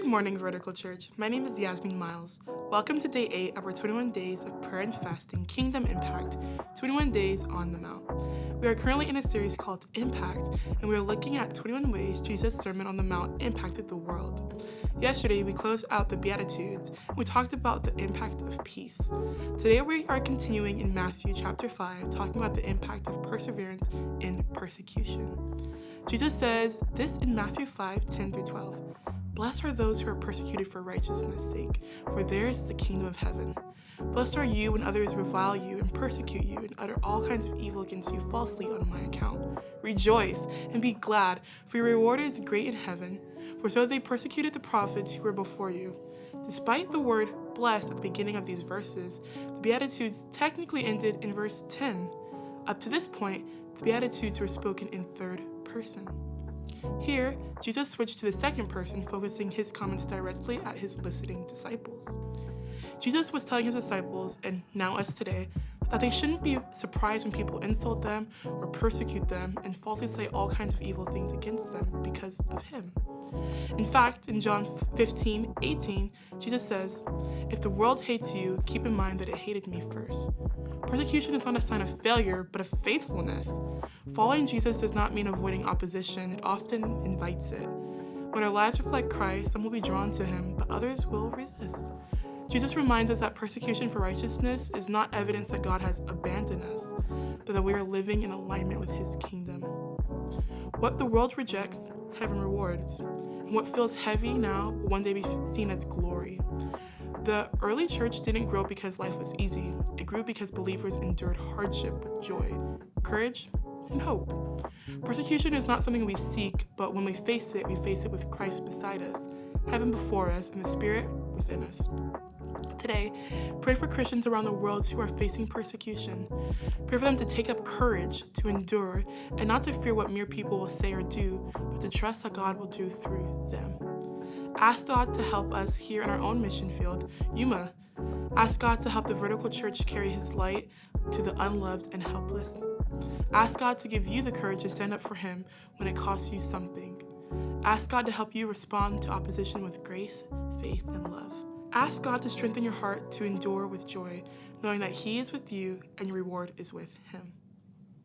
Good morning, Vertical Church. My name is Yasmin Miles. Welcome to day 8 of our 21 days of prayer and fasting, Kingdom Impact, 21 days on the Mount. We are currently in a series called Impact, and we are looking at 21 ways Jesus' Sermon on the Mount impacted the world. Yesterday, we closed out the Beatitudes, and we talked about the impact of peace. Today, we are continuing in Matthew chapter 5, talking about the impact of perseverance in persecution. Jesus says this in Matthew 5:10-12. Blessed are those who are persecuted for righteousness' sake, for theirs is the kingdom of heaven. Blessed are you when others revile you and persecute you and utter all kinds of evil against you falsely on my account. Rejoice and be glad, for your reward is great in heaven, for so they persecuted the prophets who were before you. Despite the word blessed at the beginning of these verses, the Beatitudes technically ended in verse 10. Up to this point, the Beatitudes were spoken in third person. Here, Jesus switched to the second person, focusing his comments directly at his listening disciples. Jesus was telling his disciples, and now us today, that they shouldn't be surprised when people insult them or persecute them and falsely say all kinds of evil things against them because of him. In fact, in John 15:18, Jesus says, "If the world hates you, keep in mind that it hated me first." Persecution is not a sign of failure, but of faithfulness. Following Jesus does not mean avoiding opposition, it often invites it. When our lives reflect Christ, some will be drawn to him, but others will resist. Jesus reminds us that persecution for righteousness is not evidence that God has abandoned us, but that we are living in alignment with his kingdom. What the world rejects, heaven rewards. And what feels heavy now will one day be seen as glory. The early church didn't grow because life was easy. It grew because believers endured hardship with joy, courage, and hope. Persecution is not something we seek, but when we face it with Christ beside us, heaven before us, and the Spirit within us. Today, pray for Christians around the world who are facing persecution. Pray for them to take up courage, to endure, and not to fear what mere people will say or do, but to trust that God will do through them. Ask God to help us here in our own mission field, Yuma. Ask God to help the Vertical Church carry his light to the unloved and helpless. Ask God to give you the courage to stand up for him when it costs you something. Ask God to help you respond to opposition with grace, faith, and love. Ask God to strengthen your heart to endure with joy, knowing that he is with you and your reward is with him.